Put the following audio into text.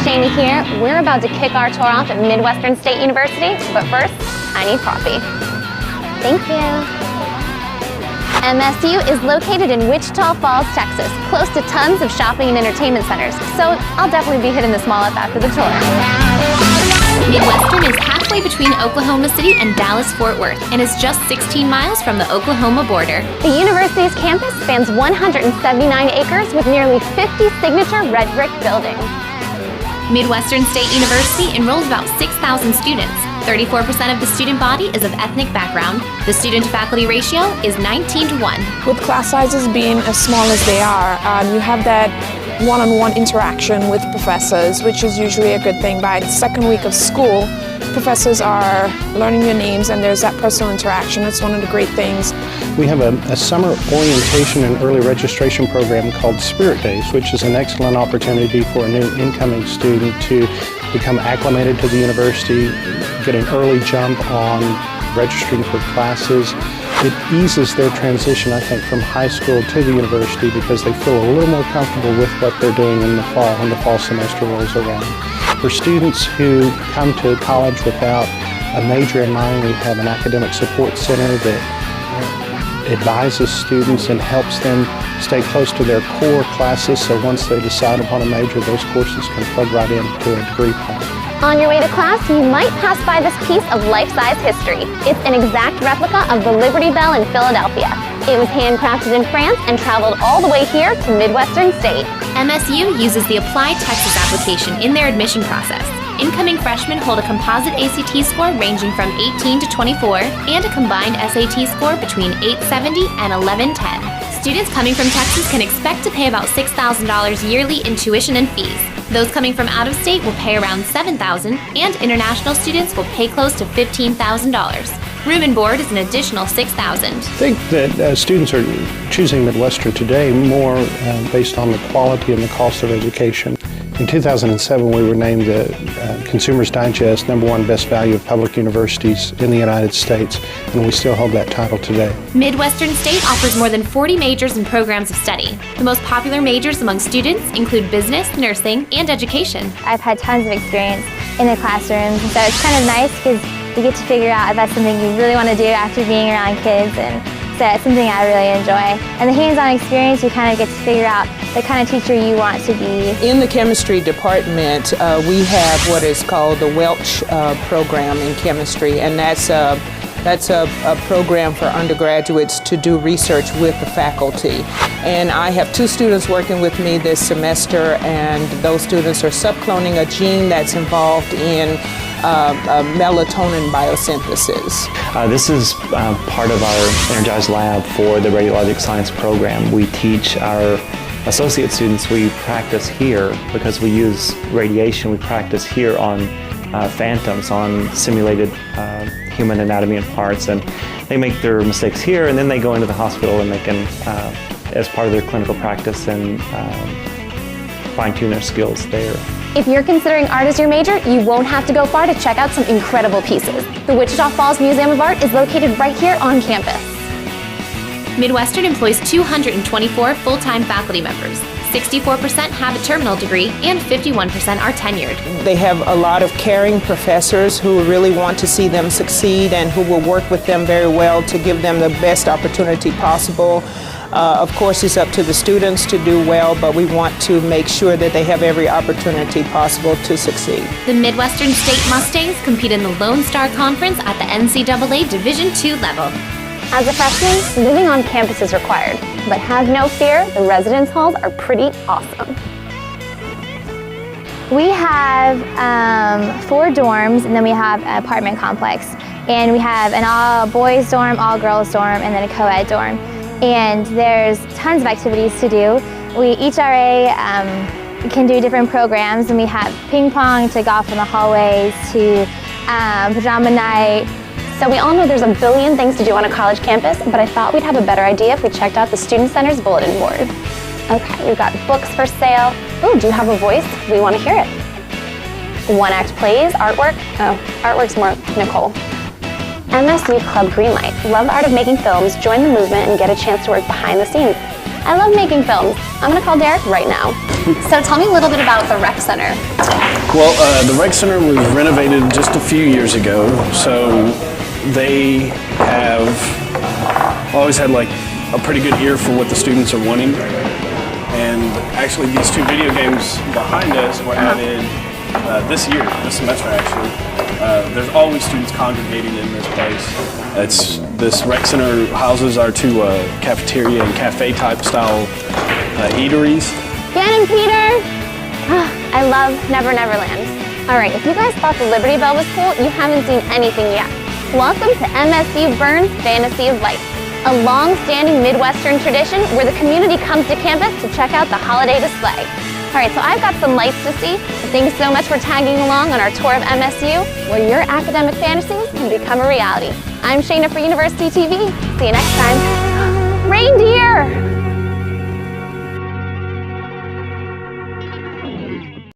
Shani here. We're about to kick our tour off at Midwestern State University, but first, I need coffee. Thank you. MSU is located in Wichita Falls, Texas, close to tons of shopping and entertainment centers, so I'll definitely be hitting the mall up after the tour. Midwestern is halfway between Oklahoma City and Dallas-Fort Worth and is just 16 miles from the Oklahoma border. The university's campus spans 179 acres with nearly 50 signature red brick buildings. Midwestern State University enrolls about 6,000 students. 34% of the student body is of ethnic background. The student-to-faculty ratio is 19:1. With class sizes being as small as they are, you have that one-on-one interaction with professors, which is usually a good thing. By the second week of school, professors are learning your names and there's that personal interaction. It's one of the great things. We have a summer orientation and early registration program called Spirit Days, which is an excellent opportunity for a new incoming student to become acclimated to the university, get an early jump on registering for classes. It eases their transition, I think, from high school to the university because they feel a little more comfortable with what they're doing in the fall when the fall semester rolls around. For students who come to college without a major in mind, we have an academic support center that advises students and helps them stay close to their core classes, so once they decide upon a major, those courses can plug right into a degree plan. On your way to class, you might pass by this piece of life-size history. It's an exact replica of the Liberty Bell in Philadelphia. It was handcrafted in France and traveled all the way here to Midwestern State. MSU uses the Applied Texas application in their admission process. Incoming freshmen hold a composite ACT score ranging from 18 to 24 and a combined SAT score between 870 and 1110. Students coming from Texas can expect to pay about $6,000 yearly in tuition and fees. Those coming from out of state will pay around $7,000, and international students will pay close to $15,000. Room and board is an additional $6,000. I think that students are choosing Midwestern today more based on the quality and the cost of education. In 2007, we were named the Consumer's Digest #1 best value of public universities in the United States, and we still hold that title today. Midwestern State offers more than 40 majors and programs of study. The most popular majors among students include business, nursing, and education. I've had tons of experience in the classrooms, so it's kind of nice because you get to figure out if that's something you really want to do after being around kids, and so it's something I really enjoy. And the hands-on experience, you kind of get to figure out the kind of teacher you want to be. In the chemistry department, we have what is called the Welch program in chemistry, and that's a program for undergraduates to do research with the faculty. And I have 2 students working with me this semester, and those students are subcloning a gene that's involved in melatonin biosynthesis. This is part of our Energized Lab for the Radiologic Science program. We teach our associate students, we practice here because we use radiation, we practice here on phantoms, on simulated human anatomy and parts, and they make their mistakes here and then they go into the hospital and they can, as part of their clinical practice, and fine-tune their skills there. If you're considering art as your major, you won't have to go far to check out some incredible pieces. The Wichita Falls Museum of Art is located right here on campus. Midwestern employs 224 full-time faculty members. 64% have a terminal degree and 51% are tenured. They have a lot of caring professors who really want to see them succeed and who will work with them very well to give them the best opportunity possible. Of course, it's up to the students to do well, but we want to make sure that they have every opportunity possible to succeed. The Midwestern State Mustangs compete in the Lone Star Conference at the NCAA Division II level. As a freshman, living on campus is required, but have no fear, the residence halls are pretty awesome. We have 4 dorms, and then we have an apartment complex. And we have an all-boys dorm, all-girls dorm, and then a co-ed dorm. And there's tons of activities to do. Each RA can do different programs, and we have ping pong to golf in the hallways to pajama night. So we all know there's a billion things to do on a college campus, but I thought we'd have a better idea if we checked out the Student Center's bulletin board. Okay, we've got books for sale. Ooh, do you have a voice? We want to hear it. One-act plays, artwork. Oh, artwork's more Nicole. MSU Club Greenlight. Love the art of making films, join the movement, and get a chance to work behind the scenes. I love making films. I'm gonna call Derek right now. So tell me a little bit about the rec center. Well, the rec center was renovated just a few years ago, so they have always had like a pretty good ear for what the students are wanting. And actually these two video games behind us were added this semester actually. There's always students congregating in this place. This rec center houses our two cafeteria and cafe type style eateries. Get him, Peter! I love Never Never Land. All right, if you guys thought the Liberty Bell was cool, you haven't seen anything yet. Welcome to MSU Burns Fantasy of Light, a long-standing Midwestern tradition where the community comes to campus to check out the holiday display. All right, so I've got some lights to see. Thanks so much for tagging along on our tour of MSU, where your academic fantasies can become a reality. I'm Shayna for University TV. See you next time.